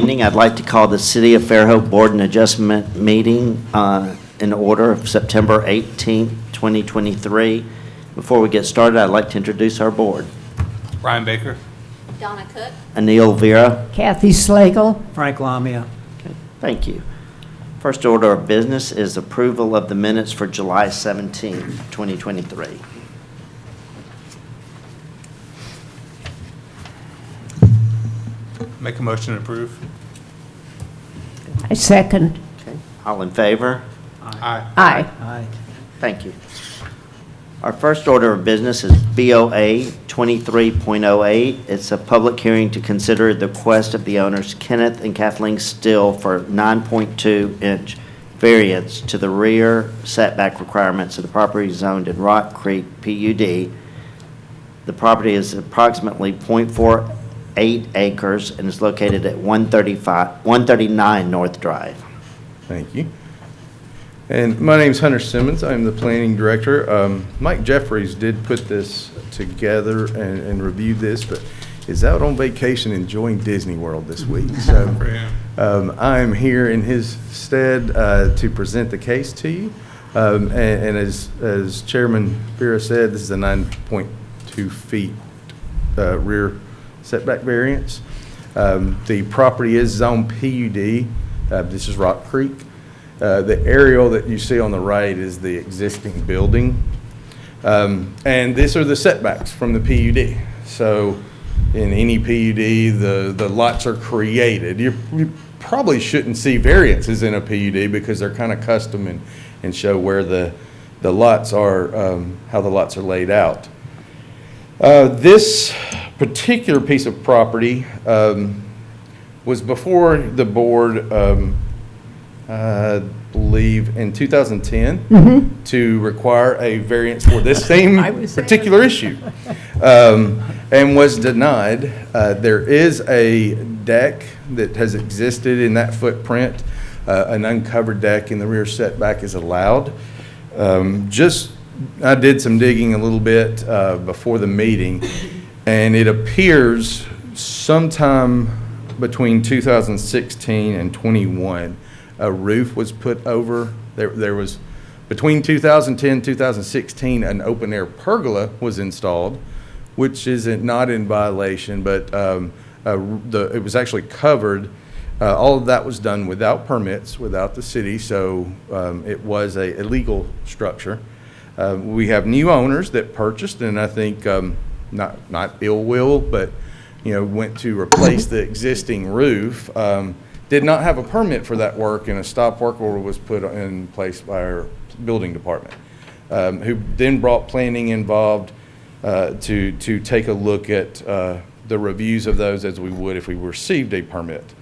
I'd like to call the City of Fairhope Board and Adjustment meeting in order of September 18th, 2023. Before we get started, I'd like to introduce our board. Ryan Baker. Donna Cook. Anil Vera. Kathy Slagle. Frank Lamia. Okay, thank you. First order of business is approval of the minutes for July 17th, 2023. Make a motion to approve. I second. Okay, all in favor? Aye. Aye. Aye. Thank you. Our first order of business is BOA 23.08. It's a public hearing to consider the request of the owners Kenneth and Kathleen Still for 9.2-inch variance to the rear setback requirements of the property zoned in Rock Creek PUD. The property is approximately .48 acres and is located at 139 North Drive. Thank you. And my name's Hunter Simmons. I'm the planning director. Mike Jeffries did put this together and reviewed this, but is out on vacation enjoying Disney World this week. So I'm here in his stead to present the case to you. And as Chairman Vera said, this is a 9.2 feet rear setback variance. The property is zone PUD. This is Rock Creek. The aerial that you see on the right is the existing building. And these are the setbacks from the PUD. So in any PUD, the lots are created. You probably shouldn't see variances in a PUD because they're kind of custom and show where the lots are, how the lots are laid out. This particular piece of property was before the board, I believe in 2010, to require a variance for this same particular issue, and was denied. There is a deck that has existed in that footprint. An uncovered deck in the rear setback is allowed. I did some digging a little bit before the meeting, and it appears sometime between 2016 and 21, a roof was put over. There was, between 2010 and 2016, an open air pergola was installed, which is not in violation, but it was actually covered. All of that was done without permits, without the city, so it was a legal structure. We have new owners that purchased, and I think not ill will, but went to replace the existing roof. Did not have a permit for that work, and a stop work order was put in place by our building department, who then brought planning involved to take a look at the reviews of those as we would if we received a permit.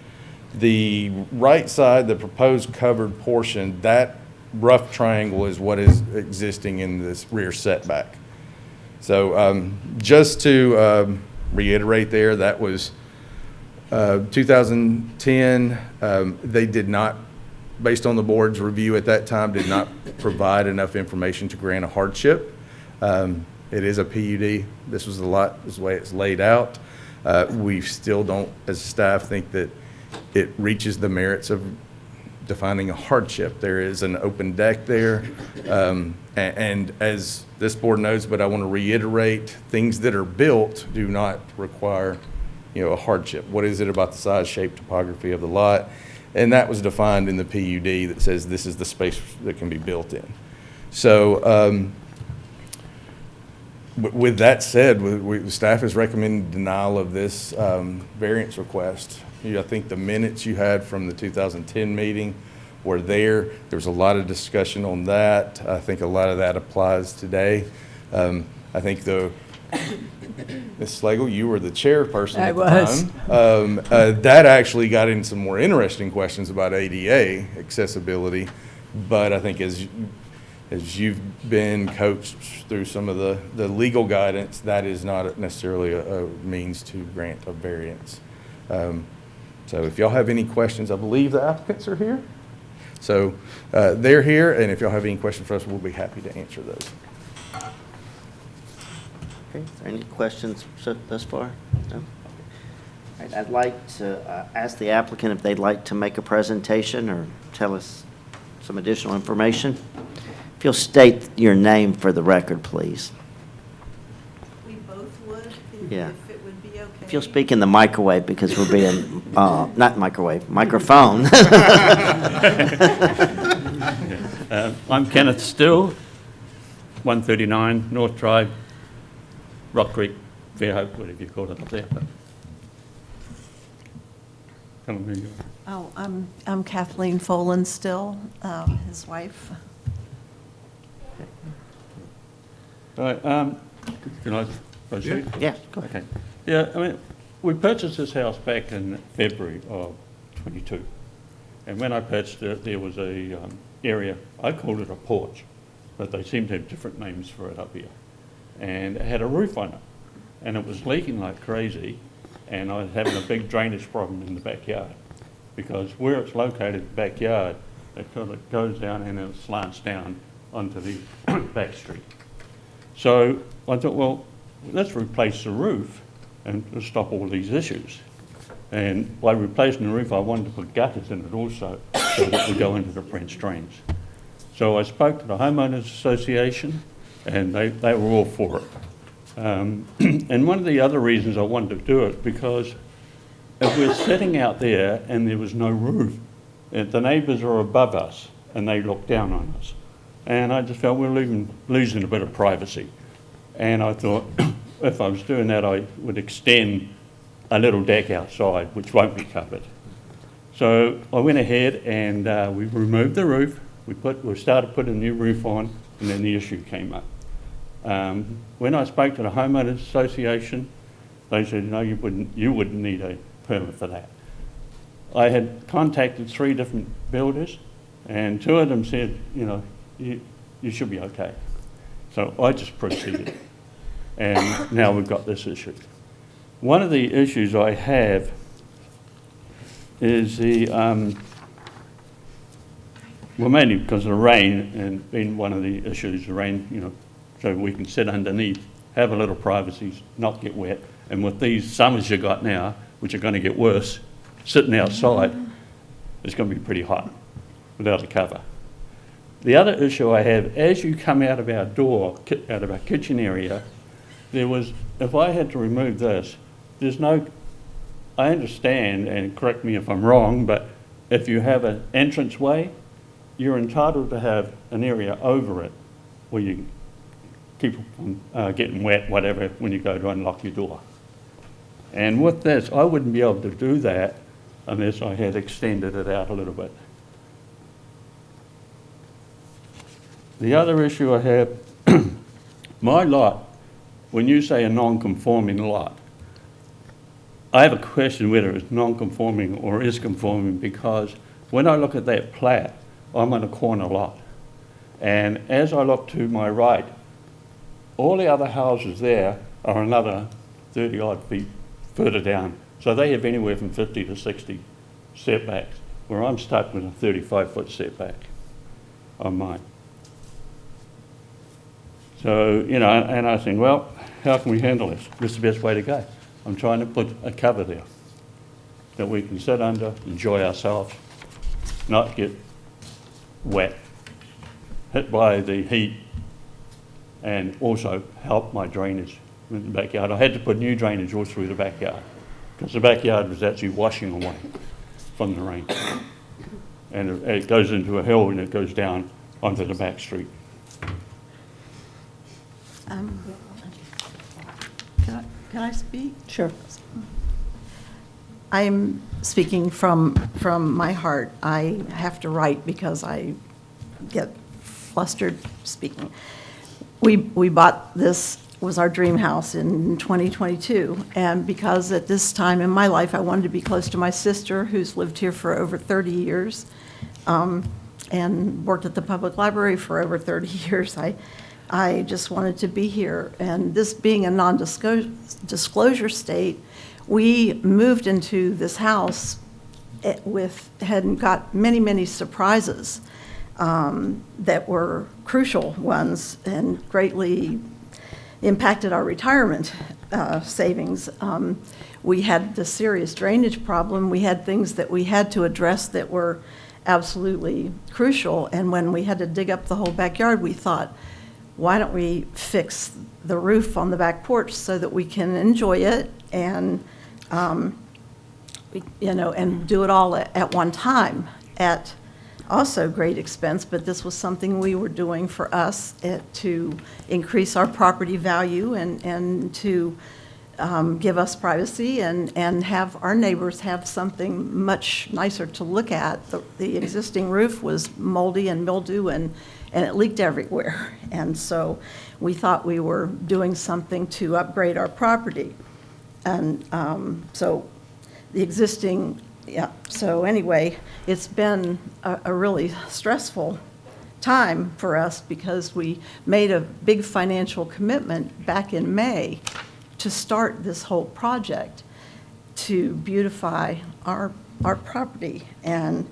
The right side, the proposed covered portion, that rough triangle is what is existing in this rear setback. So just to reiterate there, that was 2010. They did not, based on the board's review at that time, did not provide enough information to grant a hardship. It is a PUD. This was the lot, this is the way it's laid out. We still don't, as staff, think that it reaches the merits of defining a hardship. There is an open deck there, and as this board knows, but I want to reiterate, things that are built do not require a hardship. What is it about the size, shape, topography of the lot? And that was defined in the PUD that says this is the space that can be built in. So with that said, staff is recommending denial of this variance request. I think the minutes you had from the 2010 meeting were there. There was a lot of discussion on that. I think a lot of that applies today. I think Ms. Slagle, you were the chairperson at the time. That actually got into some more interesting questions about ADA accessibility, but I think as you've been coached through some of the legal guidance, that is not necessarily a means to grant a variance. So if y'all have any questions, I believe the applicants are here. So they're here, and if y'all have any questions for us, we'll be happy to answer those. Okay, is there any questions thus far? No? right, I'd like to ask the applicant if they'd like to make a presentation or tell us some additional information. If you'll state your name for the record, please. We both would, Yeah. if it would be okay. If you'll speak in the microwave, because we're being, not microwave, microphone. I'm Kenneth Still, 139 North Drive, Rock Creek, Fairhope, whatever you call it up there. Tell them who you are. Oh, I'm Kathleen Folan Still, his wife. All right, can I proceed? Yeah, go ahead. Okay. Yeah, I mean, we purchased this house back in February of '22. And when I purchased it, there was a area, I called it a porch, but they seem to have different names for it up here. And it had a roof on it, and it was leaking like crazy, and I was having a big drainage problem in the backyard. Because where it's located, the backyard, it kind of goes down and it slants down onto the back street. So I thought, well, let's replace the roof and to stop all these issues. And by replacing the roof, I wanted to put gutters in it also, so that it would go into the French drains. So I spoke to the homeowners association, and they were all for it. And one of the other reasons I wanted to do it, because if we're sitting out there and there was no roof, the neighbours are above us and they look down on us. And I just felt we're losing a bit of privacy. And I thought, if I was doing that, I would extend a little deck outside, which won't be covered. So I went ahead and we removed the roof. We started putting a new roof on, and then the issue came up. When I spoke to the homeowners association, they said, no, you wouldn't need a permit for that. I had contacted 3 different builders, and 2 of them said, you should be okay. So I just proceeded, and now we've got this issue. One of the issues I have is well, mainly because of the rain, and being one of the issues, the rain, so we can sit underneath, have a little privacy, not get wet. And with these summers you got now, which are going to get worse, sitting outside, it's going to be pretty hot without a cover. The other issue I have, as you come out of our door, out of our kitchen area, if I had to remove this, I understand, and correct me if I'm wrong, but if you have an entranceway, you're entitled to have an area over it where you keep it from getting wet, whatever, when you go to unlock your door. And with this, I wouldn't be able to do that unless I had extended it out a little bit. The other issue I have, my lot, when you say a non-conforming lot, I have a question whether it's non-conforming or is conforming, because when I look at that plat, I'm on a corner lot. And as I look to my right, all the other houses there are another 30 odd feet further down. So they have anywhere from 50 to 60 setbacks, where I'm stuck with a 35-foot setback on mine. So, and I think, well, how can we handle this? This is the best way to go. I'm trying to put a cover there that we can sit under, enjoy ourselves, not get wet, hit by the heat, and also help my drainage in the backyard. I had to put new drainage all through the backyard because the backyard was actually washing away from the rain. And it goes into a hill and it goes down onto the back street. Can I speak? Sure. I'm speaking from my heart. I have to write because I get flustered speaking. We bought this, was our dream house in 2022, and because at this time in my life I wanted to be close to my sister, who's lived here for over 30 years and worked at the public library for over 30 years. I just wanted to be here, and this being a non-disclosure state, we moved into this house had got many surprises that were crucial ones and greatly impacted our retirement savings. We had the serious drainage problem. We had things that we had to address that were absolutely crucial. And when we had to dig up the whole backyard, we thought, why don't we fix the roof on the back porch so that we can enjoy it and, and do it all at one time at also great expense, but this was something we were doing for us to increase our property value and to give us privacy and have our neighbors have something much nicer to look at. The existing roof was moldy and mildew and it leaked everywhere. And so we thought we were doing something to upgrade our property. And so the existing, so anyway, it's been a really stressful time for us because we made a big financial commitment back in May to start this whole project to beautify our property. And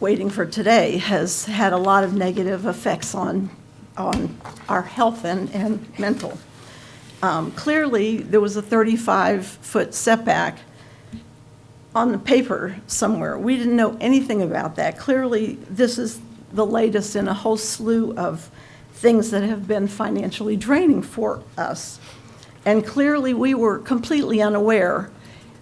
waiting for today has had a lot of negative effects on our health and mental. Clearly, there was a 35-foot setback on the paper somewhere. We didn't know anything about that. Clearly, this is the latest in a whole slew of things that have been financially draining for us. And clearly, we were completely unaware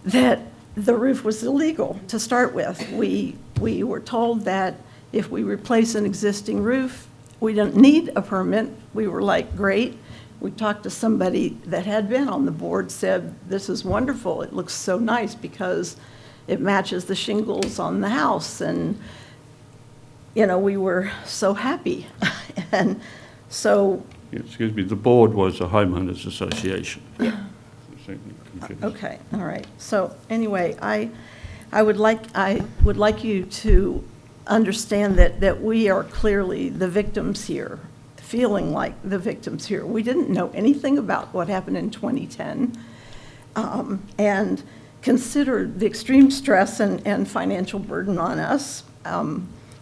that the roof was illegal to start with. We were told that if we replace an existing roof, we don't need a permit. We were like, great. We talked to somebody that had been on the board, said, this is wonderful. It looks so nice because it matches the shingles on the house. And, we were so happy. And so. Excuse me, the board was a homeowners association. Yeah. Okay, all right. So anyway, I would like you to understand that we are clearly the victims here, feeling like the victims here. We didn't know anything about what happened in 2010, and considered the extreme stress and financial burden on us.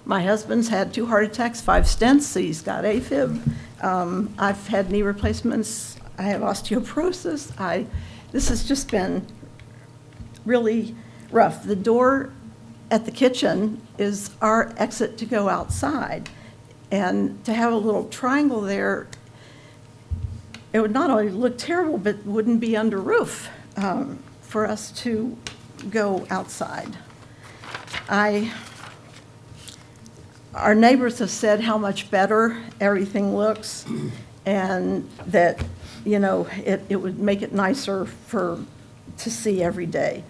My husband's had 2 heart attacks, 5 stents, so he's got AFib. I've had knee replacements. I have osteoporosis. This has just been really rough. The door at the kitchen is our exit to go outside. And to have a little triangle there, it would not only look terrible, but wouldn't be under roof for us to go outside. Our neighbors have said how much better everything looks and that, it would make it nicer to see every day.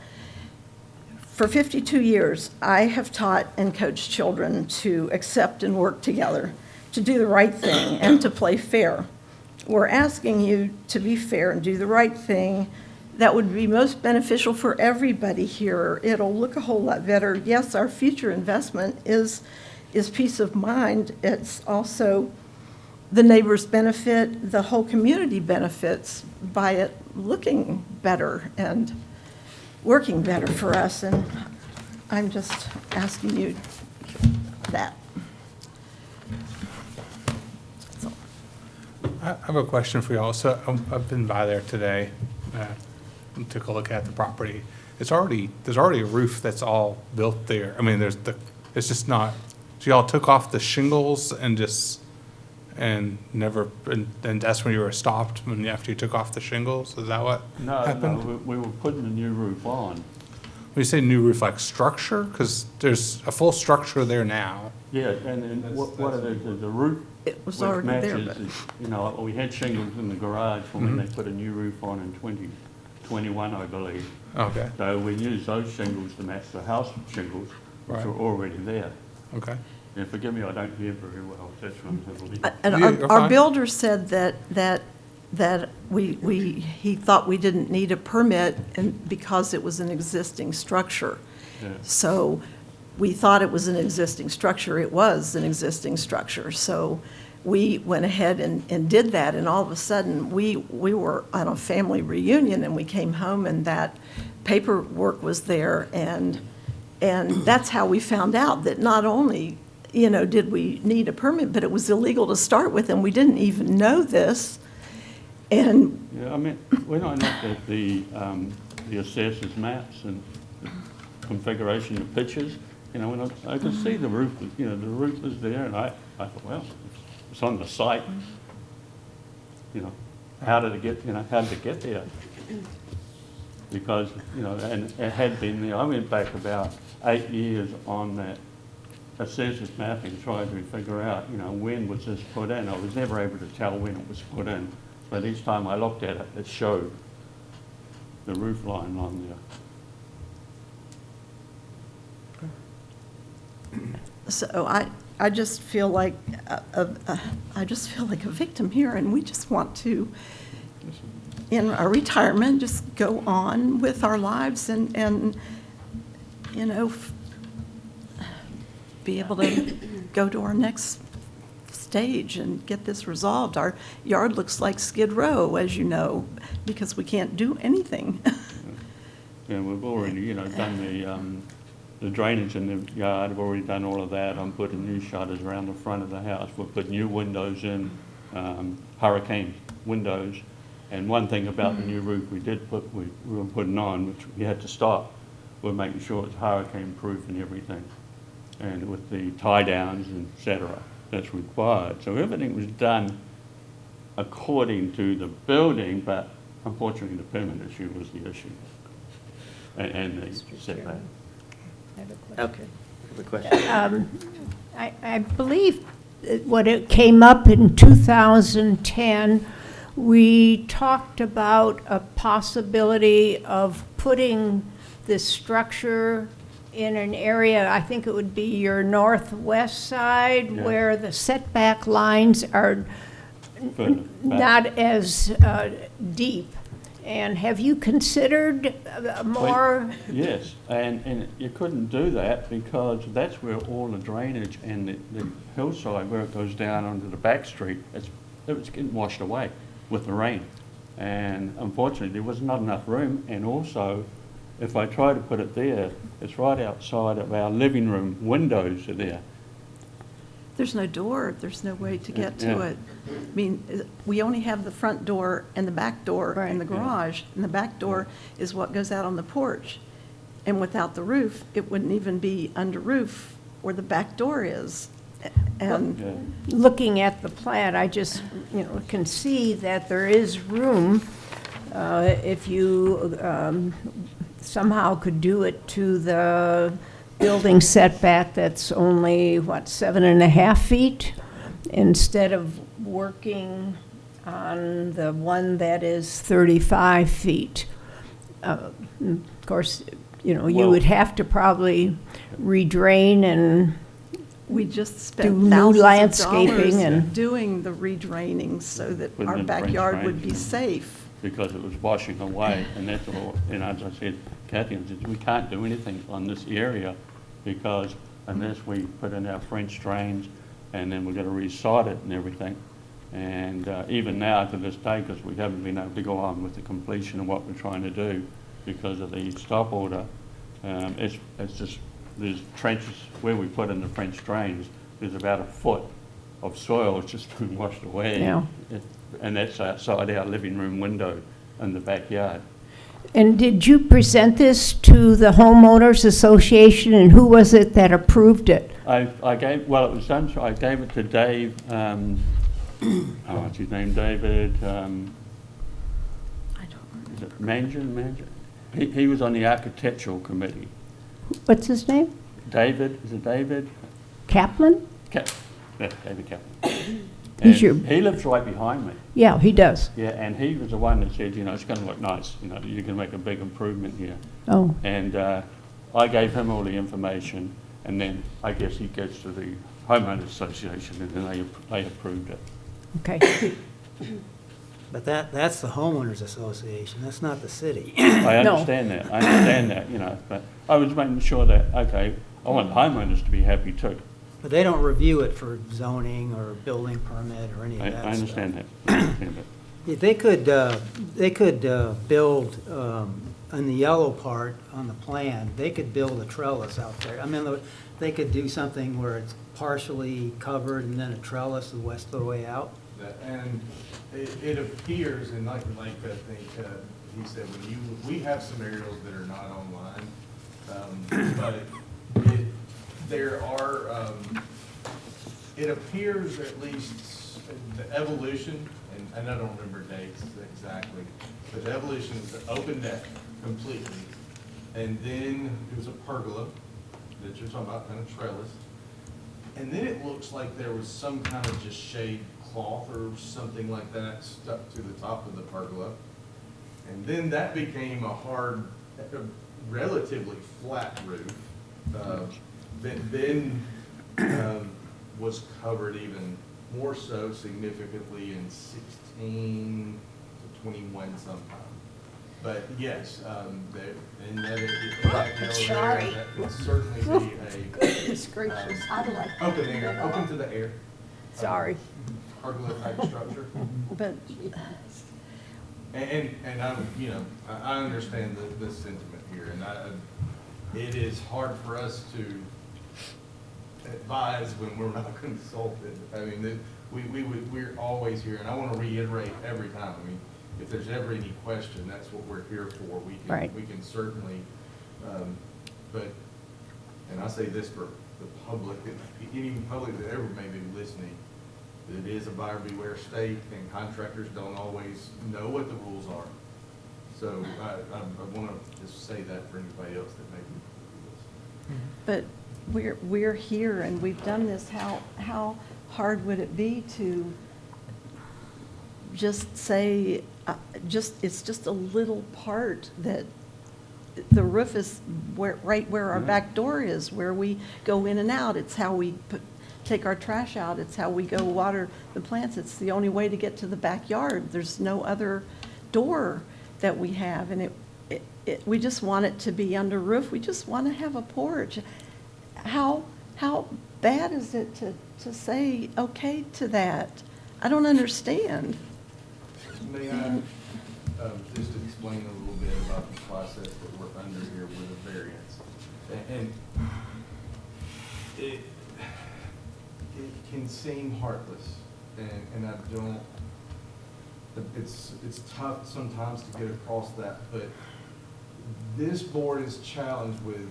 For 52 years, I have taught and coached children to accept and work together, to do the right thing and to play fair. We're asking you to be fair and do the right thing that would be most beneficial for everybody here. It'll look a whole lot better. Yes, our future investment is peace of mind. It's also the neighbors benefit, the whole community benefits by it looking better and working better for us, and I'm just asking you that. So. I have a question for y'all. So I've been by there today, and took a look at the property. There's already a roof that's all built there. I mean, it's just not, so y'all took off the shingles and that's when you were stopped, after you took off the shingles? Is that what happened? No, we were putting a new roof on. When you say new roof, like structure? Because there's a full structure there now. Yeah, and what it is, the roof. It was which already there, matches is, we had shingles in the garage when they put a new roof on in 2021, I believe. Okay, So we used those shingles to match the house shingles, which Right. were already there. okay. And forgive me, I don't hear very well. That's from the And You're our fine. builder said that he thought we didn't need a permit because it was an existing structure. Yeah. So we thought it was an existing structure. It was an existing structure. So we went ahead and did that, and all of a sudden, we were on a family reunion, and we came home, and that paperwork was there, and that's how we found out that not only, did we need a permit, but it was illegal to start with, and we didn't even know this And Yeah, I mean, when I looked at the assessor's maps and the configuration of pictures, you know, when I could see the roof, the roof was there, and I thought, well, it's on the site. You know, how did it get there? Because, and it had been there. I went back about 8 years on that assessor's mapping, trying to figure out, when was this put in. I was never able to tell when it was put in. But each time I looked at it, it showed the roof line on there. so I just feel like I just feel like a victim here, and we just want to, in our retirement, just go on with our lives and be able to go to our next stage and get this resolved. Our yard looks like Skid Row, as you know, because we can't do anything. Yeah, we've already, done the drainage in the yard. We've already done all of that. I'm putting new shutters around the front of the house. We've put new windows in, hurricane windows. And one thing about the new roof we were putting on, which we had to stop, we're making sure it's hurricane proof and everything. And with the tie downs and et cetera, that's required. So everything was done according to the building, but unfortunately the permit issue was the issue. And the setback. Okay. The question. I believe when it came up in 2010, we talked about a possibility of putting this structure in an area, I think it would be your northwest side, Yeah. where the setback lines are Further back. not as deep. And have you considered more? Yes, and you couldn't do that because that's where all the drainage and the hillside where it goes down onto the back street, it was getting washed away with the rain. And unfortunately, there was not enough room. And also, if I try to put it there, it's right outside of our living room. Windows are there. There's no door, there's no way to get to Yeah. it. I mean, we only have the front door and the back door in the Right. garage, and the back door is what goes out on the porch. And without the roof, it wouldn't even be under roof where the back door is. And Yeah. Looking at the plan, I just, can see that there is room if you somehow could do it to the building setback that's only, 7.5 feet, instead of working on the one that is 35 feet. Of course, you Well- would have to probably redrain and we just Do spent new thousands of landscaping dollars and- doing the redraining so that Putting our in French backyard would be drains. safe. Because it was washing away, and that's all. And as I said, Kathy, we can't do anything on this area because unless we put in our French drains, and then we're going to re-sod it and everything. And even now, to this day, because we haven't been able to go on with the completion of what we're trying to do because of the stop order, it's just, there's trenches where we put in the French drains, there's about a foot of soil that's just been washed away. Yeah. And that's outside our living room window in the backyard. And did you present this to the homeowners association, and who was it that approved it? I gave, well, it was done, I gave it to Dave, what's his name, David, I don't remember. is it Mangin? He was on the architectural committee. What's his name? David, is it David? Kaplan? Yeah, David Kaplan. He's And your- he lives right behind me. Yeah, he does. Yeah, and he was the one that said, it's going to look nice, you can make a big improvement here. Oh, And I gave him all the information, and then I guess he gets to the homeowners association, and then they approved it. okay. But that's the homeowners association, that's not the city. I No. understand that, but I was making sure that, okay, I want homeowners to be happy too. But they don't review it for zoning or building permit or any of I that stuff. understand that. I understand that. Yeah, they could build, in the yellow part on the plan, they could build a trellis out there. I mean, they could do something where it's partially covered and then a trellis the rest of the way out. And it appears, and like I think he said, we have some aerials that are not online, but there are, it appears at least the evolution, and I don't remember dates exactly, but the evolution is the open deck completely, and then it was a pergola that you're talking about, kind of trellis, and then it looks like there was some kind of just shade cloth or something like that stuck to the top of the pergola, and then that became a hard, relatively flat roof. Then was covered even more so significantly in 16 to 21 sometime. But yes, and that Sorry. that could certainly be Goodness gracious, I like a open air, open to the air. Sorry. Pergola type structure. But And I'm, I understand the sentiment here, and it is hard for us to advise when we're not consulted. I mean, we're always here, and I want to reiterate every time, I mean, if there's ever any question, that's what we're here for. Right. We can certainly, and I say this for the public, any public that ever may be listening, it is a buyer beware state, and contractors don't always know what the rules are. So I want to just say that for anybody else that may be listening. But we're here and we've done this. How hard would it be to just say, it's just a little part that the roof is right where our back door is, where we go in and out. It's how we take our trash out. It's how we go water the plants. It's the only way to get to the backyard. There's no other door that we have, and we just want it to be under roof. We just want to have a porch. How bad is it to say okay to that? I don't understand. May I just explain a little bit about the process that we're under here with a variance? And it can seem heartless, and I don't, it's tough sometimes to get across that, but this board is challenged with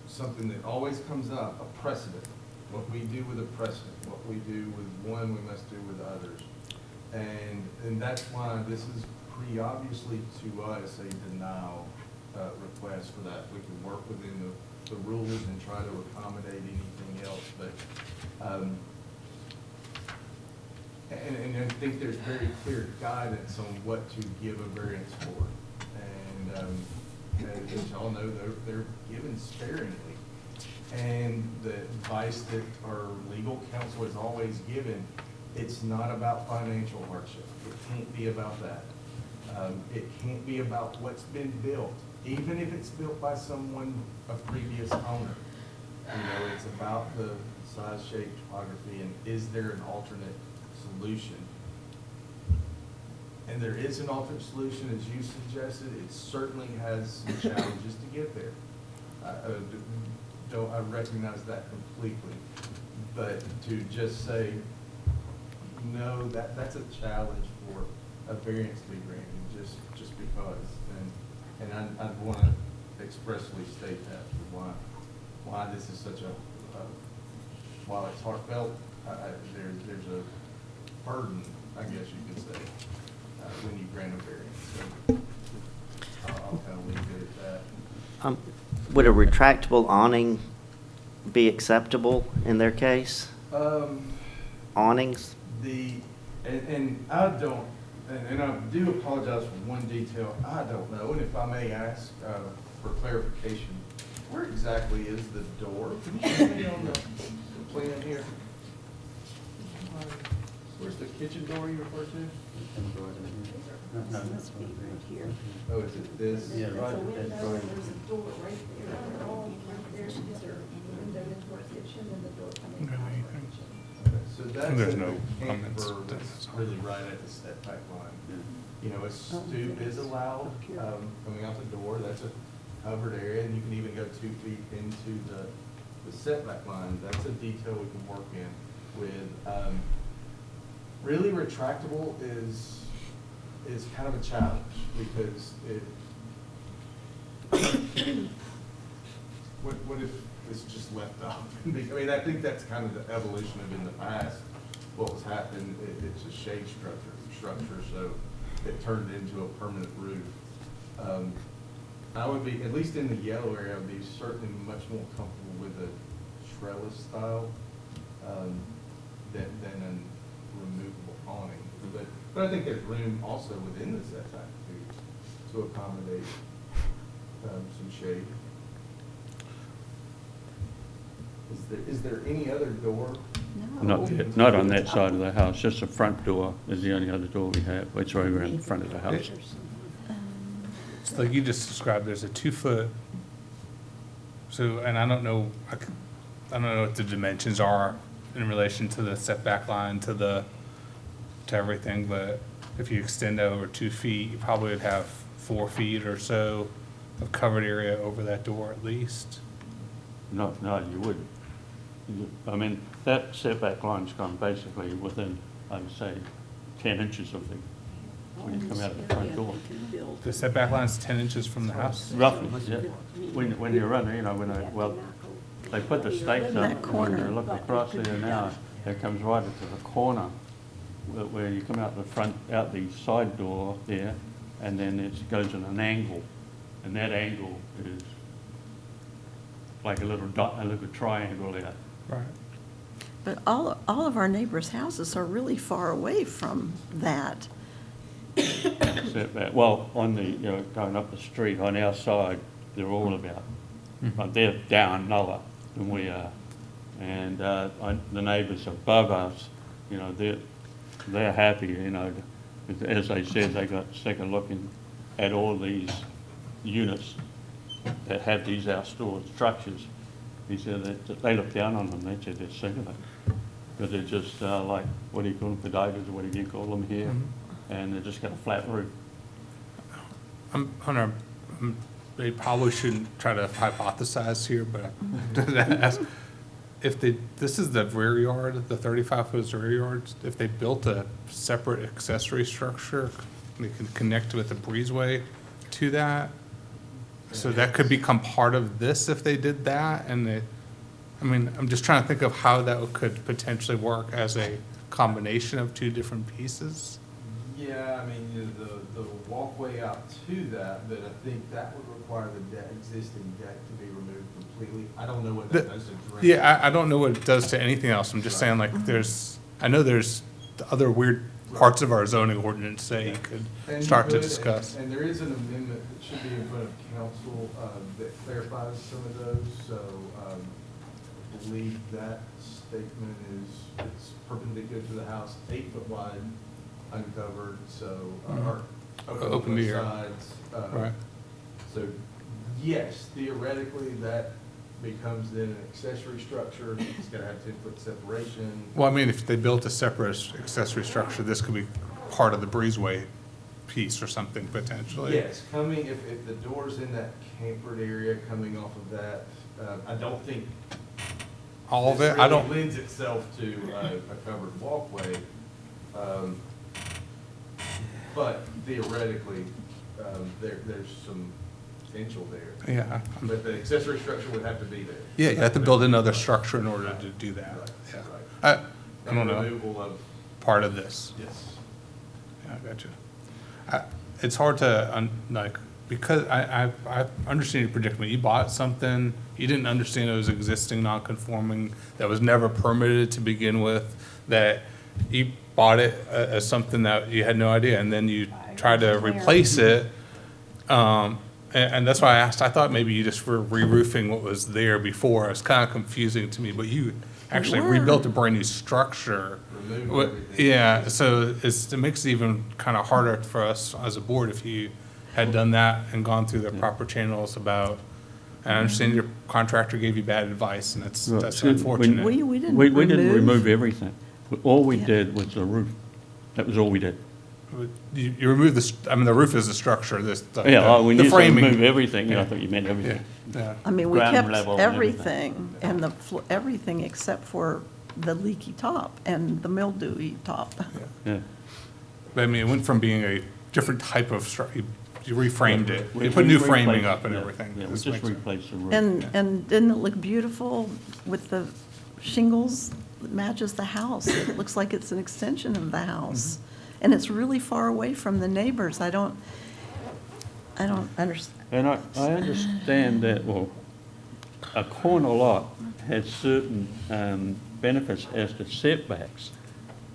something that always comes up, a precedent. What we do with a precedent, what we do with one, we must do with others. And that's why this is pretty obviously to us a denial request for that. We can work within the rules and try to accommodate anything else, but and I think there's very clear guidance on what to give a variance for. And as y'all know, they're given sparingly. And the advice that our legal counsel has always given, it's not about financial hardship. It can't be about that. It can't be about what's been built, even if it's built by someone, a previous owner. It's about the size, shape, topography, and is there an alternate solution? And there is an alternate solution, as you suggested. It certainly has some challenges to get there. I recognize that completely. But to just say, no, that's a challenge for a variance to be granted, just because. And I want to expressly state that, why this is such while it's heartfelt, there's a burden, I guess you could say, when you grant a variance. So I'll kind of leave it at that. Would a retractable awning be acceptable in their case? Awnings? And I don't, and I do apologize for one detail, I don't know, and if I may ask for clarification, where exactly is the door? Can you show me on the plan here? Where's the kitchen door you refer to? Must be right here. Oh, is it this? Yeah, right. There's a door right there. Oh, there's a window into our kitchen and the door coming out of our kitchen. Okay, so that's There's a no camper comments. that's really right at the setback line. A stoop is allowed, coming out the door, that's a covered area, and you can even go 2 feet into the setback line. That's a detail we can work in with, Really retractable is kind of a challenge because what if it's just left up? I mean, I think that's kind of the evolution of in the past, what was happening, it's a shade structure, so it turned into a permanent roof. I would be, at least in the yellow area, I would be certainly much more comfortable with a trellis style than a removable awning. But I think there's room also within the setback to accommodate some shade. Is there any other door? Not on that side of the house, just the front door is the only other door we have, which are over in the front of the house. It's like you just described, there's a 2-foot, so, and I don't know what the dimensions are in relation to the setback line, to everything, but if you extend over 2 feet, you probably would have 4 feet or so of covered area over that door at least. No, you wouldn't. I mean, that setback line's gone basically within, I would say, 10 inches of the, when you come out of the front door. The setback line's 10 inches from the house? Roughly, yeah. When you run, they put the stakes In that up, and corner. when you look across there now, it comes right into the corner, where you come out the front, out the side door there, and then it goes in an angle, and that angle is like a little triangle there. Right. But all of our neighbors' houses are really far away from that. Setback. Well, on the, going up the street, on our side, they're all about, but they're down lower than we are. And the neighbours above us, they're happy, as they said, they got sick of looking at all these units that have these outdoor structures. He said that they look down on them, they said they're sick of it. Because they're just like, what do you call them, potatoes, or what do you call them here? And they just got a flat roof. Hunter, they probably shouldn't try to hypothesize here, but ask, this is the rear yard, the 35-foot rear yard, if they built a separate accessory structure, they can connect with a breezeway to that. So that could become part of this if they did that, I'm just trying to think of how that could potentially work as a combination of 2 different pieces. Yeah, I mean, the walkway out to that, but I think that would require the existing deck to be removed completely. I don't know what that does to drainage. Yeah, I don't know what it does to anything else. I'm just saying, like, I know there's the other weird parts of our zoning ordinance that you could start to discuss. And there is an amendment that should be in front of council that clarifies some of those, so I believe that statement it's perpendicular to the house, 8 foot wide, uncovered, so, or Open to both air. sides. Right. So, yes, theoretically, that becomes then an accessory structure, it's gonna have 10-foot separation. Well, I mean, if they built a separate accessory structure, this could be part of the breezeway piece or something potentially. Yes, if the door's in that campered area coming off of that, I don't think All of this it, I really don't, lends itself to a covered walkway. But theoretically, there's some potential there. yeah. But the accessory structure would have to be there. Yeah, you have to build another structure in order to do that. Right, Yeah. right. I don't know, Removal of, part of this. yes. Yeah, I got you. It's hard to, because I understand your predicament. You bought something, you didn't understand it was existing non-conforming, that was never permitted to begin with, that you bought it as something that you had no idea, and then you tried to replace it. And that's why I asked, I thought maybe you just were re-roofing what was there before. It was kind of confusing to me, but you actually were. rebuilt a brand-new structure. Remove everything. Yeah, so it makes it even kind of harder for us as a board if you had done that and gone through the proper channels about, and I understand your contractor gave you bad advice, and that's unfortunate. We didn't We didn't remove. remove everything. All we Yeah. did was the roof. That was all we did. You remove the roof is the structure, We the need to framing. remove everything. I Yeah. thought you meant everything. Yeah. I mean, we ground kept level and everything, and everything except for the leaky top and the mildewy top. Yeah. But I mean, it went from being a different type of you reframed it. We- You put we new replaced- framing up and yeah, everything. Yeah, we This just makes sense. replaced the roof. And didn't it look beautiful with the shingles? It matches the house. It looks like it's an extension of the house. And it's really far away from the neighbors. I don't understand. And I understand that, well, a corner lot has certain benefits as to setbacks.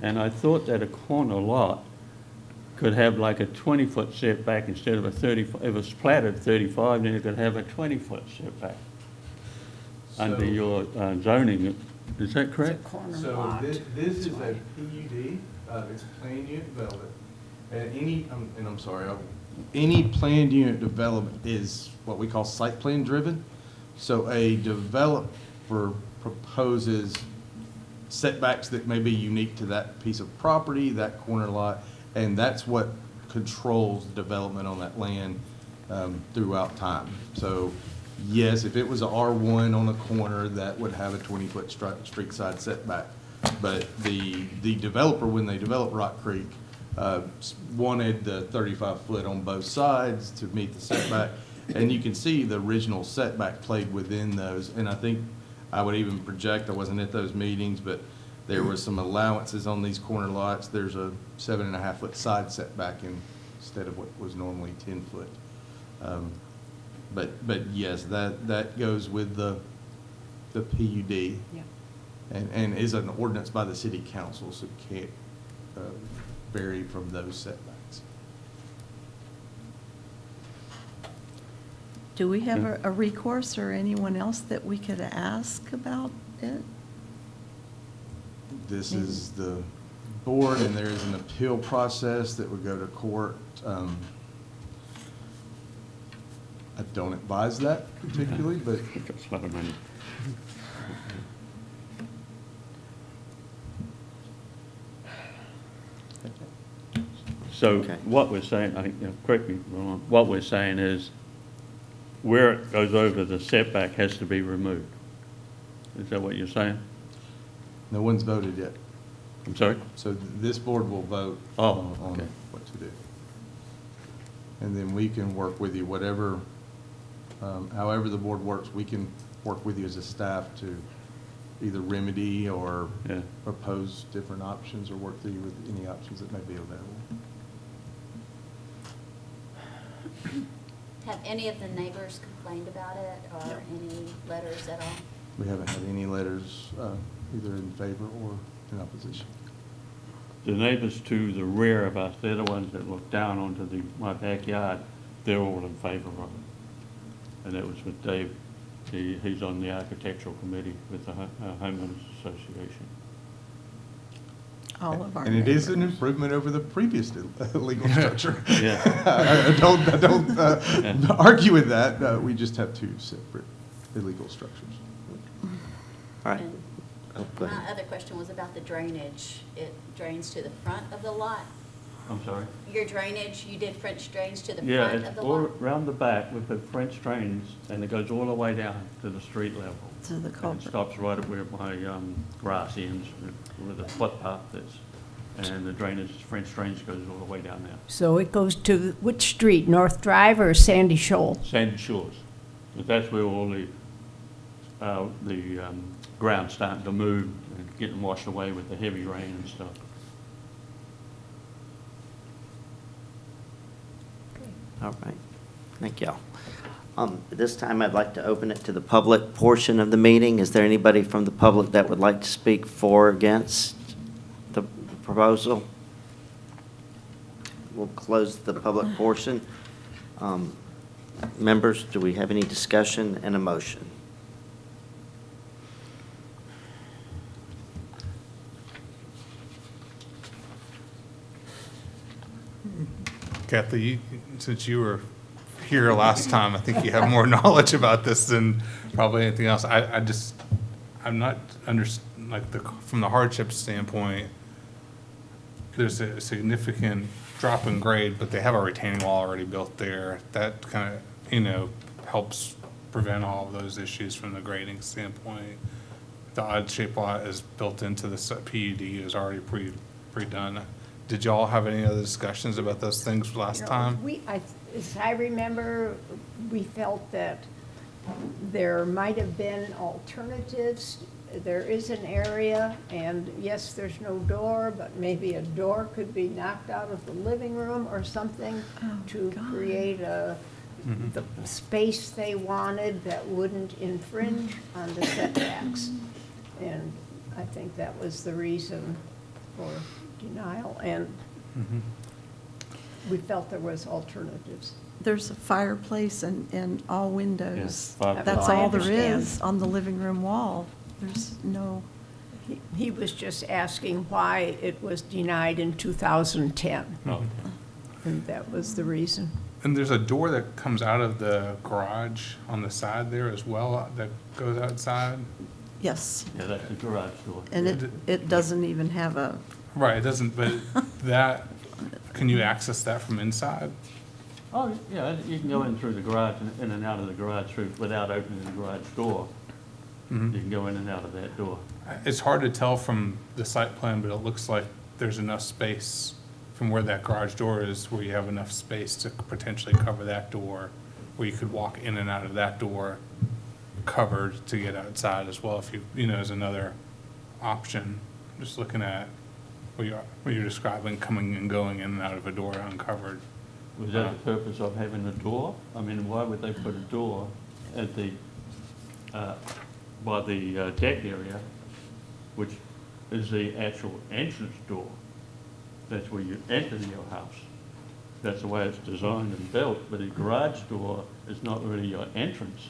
And I thought that a corner lot could have like a 20-foot setback instead of a 35. If it was platted 35, then it could have a 20-foot setback under your zoning. Is that correct? So this is a PUD, it's planned unit development. And I'm sorry, any planned unit development is what we call site plan driven. So a developer proposes setbacks that may be unique to that piece of property, that corner lot, and that's what controls development on that land throughout time. So yes, if it was a R1 on a corner, that would have a 20-foot street side setback. But the developer, when they developed Rock Creek, wanted the 35-foot on both sides to meet the setback. And you can see the original setback played within those. And I think I would even project, I wasn't at those meetings, but there was some allowances on these corner lots. There's a 7.5-foot side setback instead of what was normally 10-foot. But yes, that goes with the PUD. Yeah. And is an ordinance by the city council, so it can't vary from those setbacks. Do we have a recourse or anyone else that we could ask about it? This is the board, and there is an appeal process that would go to court. I don't advise that particularly, but That's a lot of money. So Okay. what we're saying, I think, correct me if I'm wrong, what we're saying is where it goes over the setback has to be removed. Is that what you're saying? no one's voted yet. I'm sorry? So this board will vote Oh, on okay. what to do. And then we can work with you, whatever, however the board works, we can work with you as a staff to either remedy or Yeah. propose different options or work through you with any options that may be available. Have any of the neighbors complained about it or any letters at all? We haven't had any letters either in favor or in opposition. The neighbors to the rear of us, they're the ones that look down onto my backyard, they're all in favor of it. And that was with Dave. He's on the architectural committee with the homeowners association. All of our And it is an neighbors. improvement over the previous legal structure. Yeah. I don't argue with that. We just have two separate illegal structures. All right. And Oh, go ahead. my other question was about the drainage. It drains to the front of the lot? I'm sorry? Your drainage, you did French drains to the Yeah, front of it's the all lot? around the back, we put French drains, and it goes all the way down to the street level. To the And it culvert. stops right at where my grass ends, with the footpath that's, and the drainage, French drains goes all the way down there. So it goes to which street, North Drive or Sandy Shoal? Sandy Shores, but that's where all the ground's starting to move and getting washed away with the heavy rain and stuff. All right, thank y'all. At this time, I'd like to open it to the public portion of the meeting. Is there anybody from the public that would like to speak for or against the proposal? We'll close the public portion. Members, do we have any discussion and a motion? Kathy, since you were here last time, I think you have more knowledge about this than probably anything else. I'm not from the hardship standpoint, there's a significant drop in grade, but they have a retaining wall already built there. That kind of, helps prevent all of those issues from the grading standpoint. the odd-shaped lot is built into the PUD, is already pre-done. Did y'all have any other discussions about those things last You know, time? As I remember, we felt that there might have been alternatives. There is an area, and yes, there's no door, but maybe a door could be knocked out of the living room or something to create the space they wanted that wouldn't infringe on the setbacks. And I think that was the reason for denial, and we felt there was alternatives. There's a fireplace and all windows. Yeah, fireplace. That's I all there understand. is on the living room wall. There's no, He was just asking why it was denied in 2010, Oh, and that was the reason. And there's a door that comes out of the garage on the side there as well that goes outside? yes. yeah, that's the garage door. And it doesn't even have a, Right, it doesn't, but that, can you access that from inside? Oh, yeah, you can go in through the garage, in and out of the garage without opening the garage door. You can go in and out of that door. It's hard to tell from the site plan, but it looks like there's enough space from where that garage door is, where you have enough space to potentially cover that door, where you could walk in and out of that door covered to get outside as well, if you know, as another option. Just looking at what you're describing, coming and going in and out of a door uncovered. Was that the purpose of having a door? I mean, why would they put a door at the, by the deck area, which is the actual entrance door? That's where you enter your house. That's the way it's designed and built, but a garage door is not really your entrance.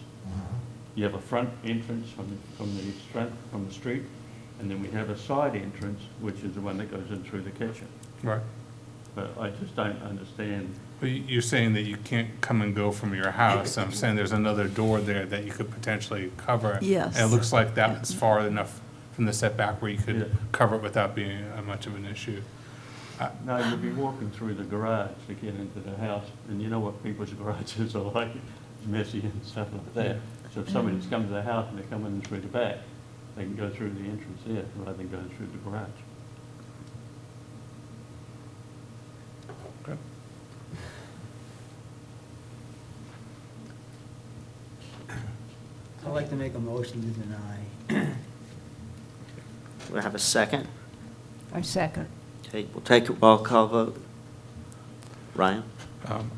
You have a front entrance from the street, and then we have a side entrance, which is the one that goes in through the kitchen. Right. But I just don't understand. But you're saying that you can't come and go from your house. I'm saying there's another door there that you could potentially cover. Yes. And it looks like that's far enough from the setback where you Yeah. could cover it without being much of an issue. No, you'll be walking through the garage to get into the house, and you know what people's garages are like, messy and stuff like that. So if somebody's come to the house and they're coming in through the back, they can go through the entrance there rather than going through the garage. Okay. I'd like to make a motion to deny. We'll have a second. I second. Okay, we'll take a roll call vote. Ryan?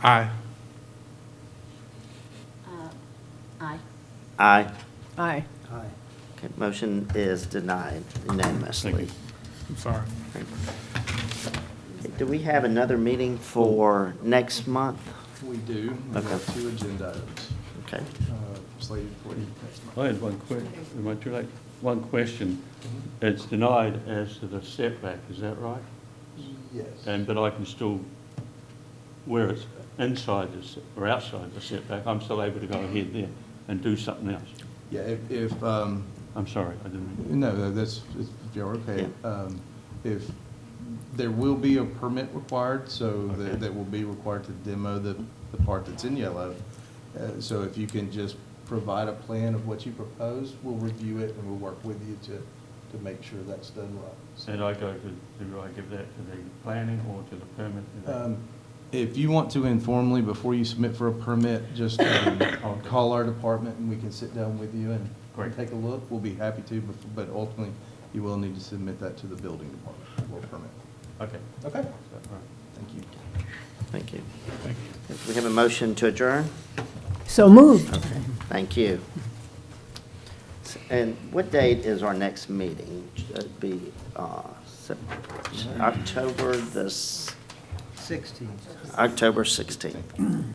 Aye. Aye. Aye. Aye. Aye. Okay, motion is denied unanimously. Thank you. I'm sorry. Do we have another meeting for next month? We do. We have Okay. 2 agenda items Okay. slated for you next month. I had one am I too late? One question. It's denied as to the setback, is that right? Yes. But I can still, where it's inside or outside the setback, I'm still able to go ahead there and do something else. Yeah, if, I'm sorry, I didn't. no, that's, if you're okay. If, there will be a permit required, so Okay. that will be required to demo the part that's in yellow. So if you can just provide a plan of what you propose, we'll review it and we'll work with you to make sure that's done right. So, And do I give that to the planning or to the permit? if you want to informally, before you submit for a permit, just call our department and we can sit down with you and Great. take a look. We'll be happy to, but ultimately, you will need to submit that to the building department for a permit. Okay. Okay. All right. Thank you. Thank you. Thank you. We have a motion to adjourn? So moved. Okay, thank you. And what date is our next meeting? It'd be October the 16. October 16th.